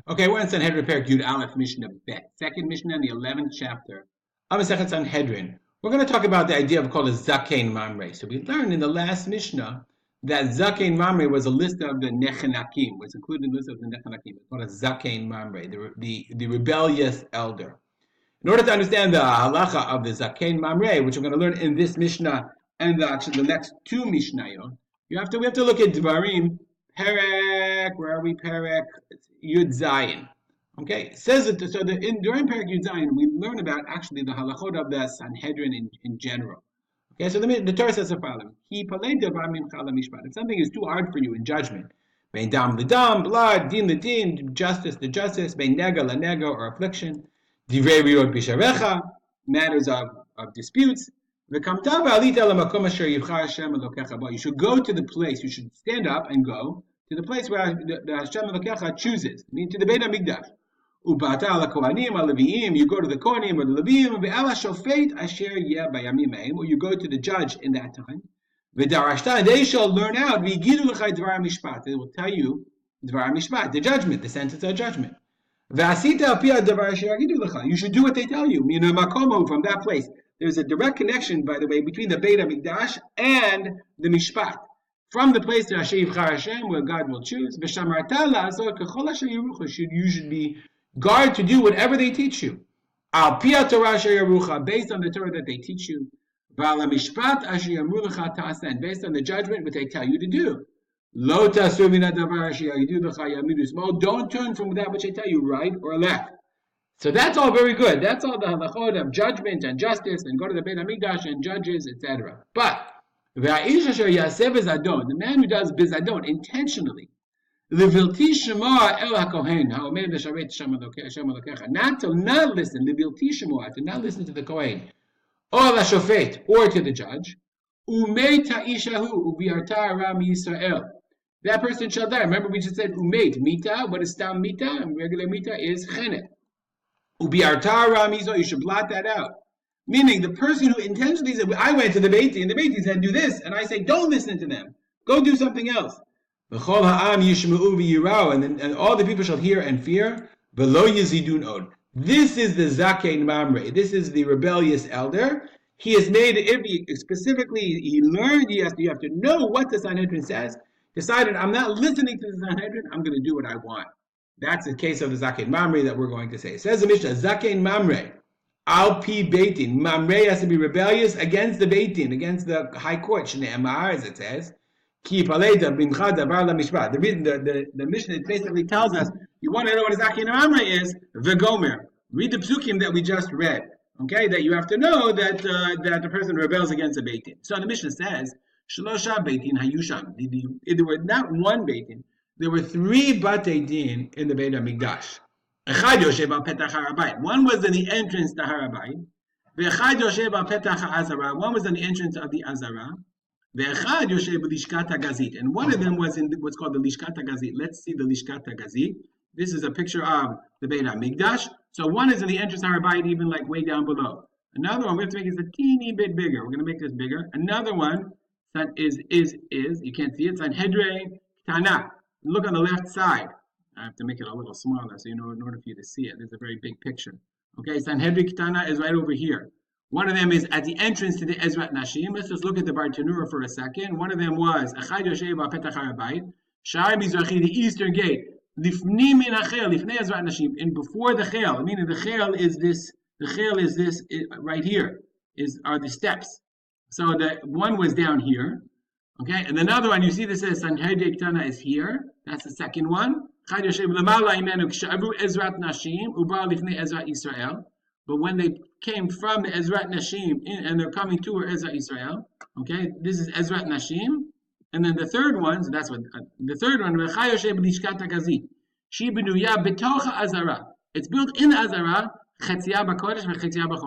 Okay, we're in Sanhedrin Perek Yud Aleph Mishnah Bet, second Mishnah in the 11th chapter of Masechet Sanhedrin. We're going to talk about the idea of called a Zaken Mamre. So we learned in the last Mishnah that Zaken Mamre was a list of the Nechenakim, was included in the list of the Nechenakim. It's called a Zaken Mamre, the rebellious elder. In order to understand the halacha of the Zaken Mamre, which we're going to learn in this Mishnah and the next two Mishnayot, we have to look at Dvarim Perek. Where are we? Perek Yud Zayin. Okay, it says it. So during Perek Yud Zayin, we learn about actually the halachot of the Sanhedrin in general. Okay, so the Torah says the following: if something is too hard for you in judgment, bein dam l'dam, blood, din l'din, justice to justice, bein nega l'nega, or affliction, divrei riot bisharecha, matters of disputes. You should go to the place. You should stand up and go to the place where the Hashem Elokecha chooses, meaning to the Beit Hamikdash. You go to the Kohanim or the Levim, or you go to the judge in that time. They shall learn out. They will tell you the judgment, the sentence of judgment. You should do what they tell you. From that place. There's a direct connection, by the way, between the Beit HaMikdash and the Mishpat. From the place to Asher Yivchar Hashem, where God will choose, you should be guard to do whatever they teach you. Al Pia Torah Asher Yarucha, based on the Torah that they teach you. Val Mishpat Asher Yamulecha Ta'asen, based on the judgment what they tell you to do. Lo Tasur Min Hadavar Asher Yagidu Lecha Yamidu Shmo, don't turn from that which they tell you, right or left. So that's all very good. That's all the halachot of judgment and justice, and go to the Beit Hamikdash and judges, etc. But the man who does bizadon intentionally, not to not listen, to not listen to the Kohen, or to the judge, that person shall die. Remember, we just said umeit mita. What is stam mita? And regular mita is chenet. You should blot that out. Meaning, the person who intentionally said, I went to the Beit Din, and the Beit Din said, do this, and I say, don't listen to them. Go do something else. And all the people shall hear and fear. This is the Zaken Mamre. This is the rebellious elder. He has made, he learned, you have to know what the Sanhedrin says. Decided, I'm not listening to the Sanhedrin, I'm going to do what I want. That's the case of the Zaken Mamre that we're going to say. It says the Mishnah, Zaken Mamre, Al Pi Beitin. Mamre has to be rebellious against the Beitin, against the high court. Shne'emar, as it says, Ki Paleda Bimcha Davar La Mishpat. The Mishnah basically tells us, you want to know what a Zaken Mamre is? V'gomer. Read the psukim that we just read. Okay, that you have to know that the person rebels against a Beitin. So the Mishnah says, Shlosha Beitin Hayusham. There were not one Beitin. There were three Batei Din in the Beit HaMikdash. One was in the entrance to Harabayit. One was in the entrance of the Azara. And one of them was in what's called the Lishkat HaGazit. Let's see the Lishkat HaGazit. This is a picture of the Beit HaMikdash. So one is in the entrance to Harabayit, even like way down below. Another one, we have to make it a teeny bit bigger. We're going to make this bigger. Another one that is you can't see it, Sanhedrin Ketana. Look on the left side. I have to make it a little smaller so in order for you to see it. There's a very big picture. Okay, Sanhedrin Ketana is right over here. One of them is at the entrance to the Ezrat Nashim. Let's just look at the Bar Tanura for a second. One of them was Echad Yoshev Petach Harabayit, Sha'ar Mizrachi, the eastern gate. Lifni min hachel, lifnei Ezrat Nashim, and before the chel, meaning the chel is this right here are the steps. So the one was down here. Okay, and another one, you see this says Sanhedrin Ketana is here. That's the second one. But when they came from the Ezrat Nashim and they're coming to Ezrat Israel, okay, this is Ezrat Nashim, and then the third one, so that's what the third one. It's built in the Azara,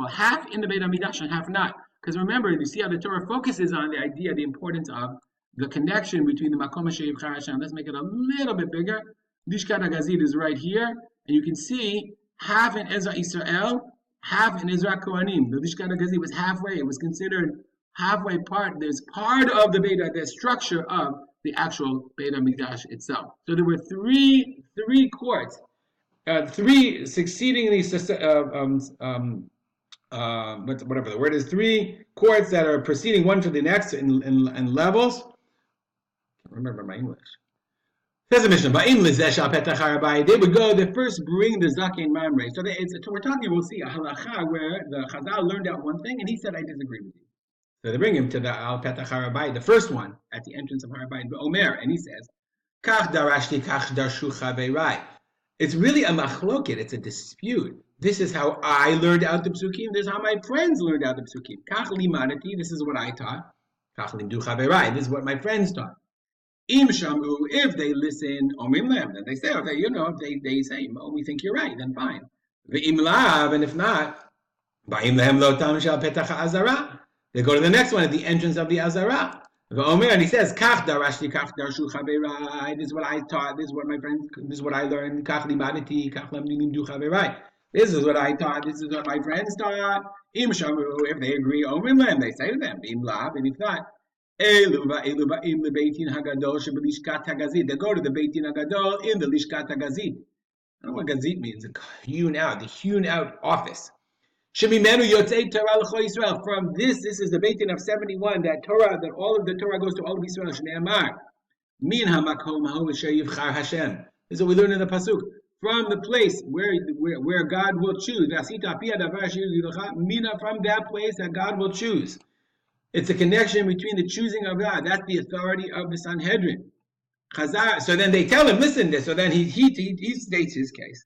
half in the Beit HaMikdash and half not. Because remember, you see how the Torah focuses on the idea, the importance of the connection between the Makom Asher Yivchar Hashem. Let's make it a little bit bigger. Lishkat HaGazit is right here, and you can see half in Ezra Israel, half in Ezra Kohanim. The Lishkat HaGazit was halfway. It was considered halfway part. There's part of the structure of the actual Beit HaMikdash itself. So there were three courts, three succeedingly whatever the word is, three courts that are proceeding one to the next in levels. I can't remember my English. Says the Mishnah, they would go, they first bring the Zaken Mamre. So we're talking, we'll see a halacha where the Chazal learned out one thing and he said, I disagree with you. So they bring him to the Al Petach Harabayit, the first one at the entrance of Harabayit, Omer, and he says, Kach darashti, kach darshu chaveirai. It's really a machloket, it's a dispute. This is how I learned out the psukim, this is how my friends learned out the psukim. Kach limadati, this is what I taught. Kach limdu chaveirai, this is what my friends taught. Im shamu, if they listen, omrim lem, then they say, okay, if they say, oh, we think you're right, then fine. Ve'im lav, and if not, ba'im lehem lo tam shal petach ha'azara. They go to the next one at the entrance of the azara. Ve'omer, and he says, kach darashti, kach darshu chaveirai, this is what I taught, this is what my friends, this is what I learned, kach limadati, kach limdu chaveirai. This is what I taught, this is what my friends taught. Im shamu, if they agree, omrim lem, they say to them, ve'im lav, and if not, they go to the Beitin Hagadol in the Lishkat Hagazid. I don't know what Gazid means. The hewn out office. From this is the Beitin of 71, that Torah, that all of the Torah goes to all of Israel. This is what we learn in the Pasuk. From the place where God will choose. From that place that God will choose. It's a connection between the choosing of God. That's the authority of the Sanhedrin. So then they tell him, listen, so then he states his case.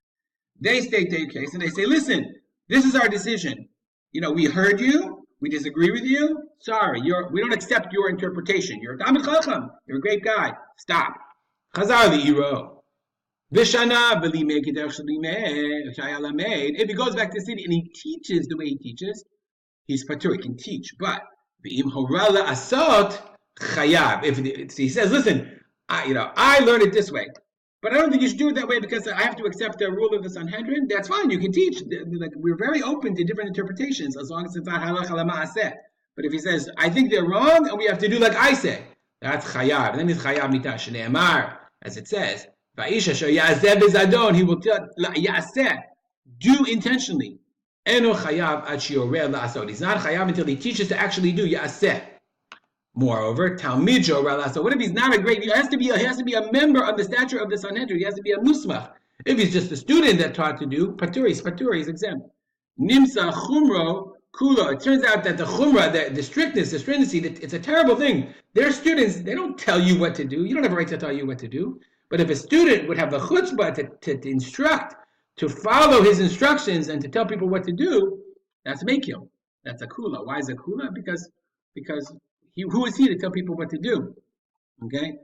They state their case, and they say, listen, this is our decision. We heard you, we disagree with you. Sorry, we don't accept your interpretation. You're a Talmid Chacham, you're a great guy. Stop. Chazar li'iro. Vishana if he goes back to the city and he teaches the way he teaches, he's patur, he can teach, but if he says, listen, I learned it this way, but I don't think you should do it that way because I have to accept the rule of the Sanhedrin. That's fine, you can teach. Like, we're very open to different interpretations as long as it's not halacha l'ma'aseh. But if he says, I think they're wrong and we have to do like I say, that's chayav. And then it's chayav mitah shne'emar, as it says, va'isha asher ya'aseh bezadon, he will tell ya'aseh, do intentionally. Eno chayav ad shioreh la'asod. He's not chayav until he teaches to actually do ya'aseh. Moreover, talmid shioreh la'asod. What if he's not a great? He has to be a member of the stature of the Sanhedrin. He has to be a musmach. If he's just a student that taught to do, patur, he's exempt. Nimsa chumro kulo. It turns out that the chumra, the strictness, the stringency, it's a terrible thing. Their students, they don't tell you what to do. You don't have a right to tell you what to do. But if a student would have the chutzpah to instruct, to follow his instructions and to tell people what to do, that's mekil. That's a kula. Why is a kula? Because who is he to tell people what to do? Okay.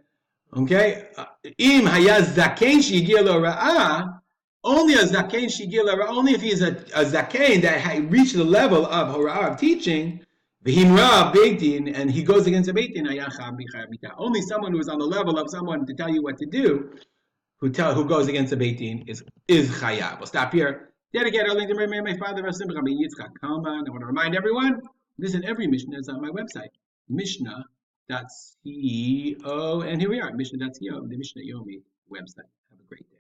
Im hayaz zaken shigil ra'ah. Only a zaken shigil ra'ah. Only if he is a zaken that reached the level of hora'ah, of teaching. V'himra beitin, and he goes against a beitin. Only someone who is on the level of someone to tell you what to do, who goes against a beitin is chayav. We'll stop here. Dedicate our link to my father, Rasim Rabbi Yitzchak Kalman. I want to remind everyone, listen, every Mishnah is on my website, Mishnah.co, and here we are, Mishnah.co, the Mishnah Yomi website. Have a great day.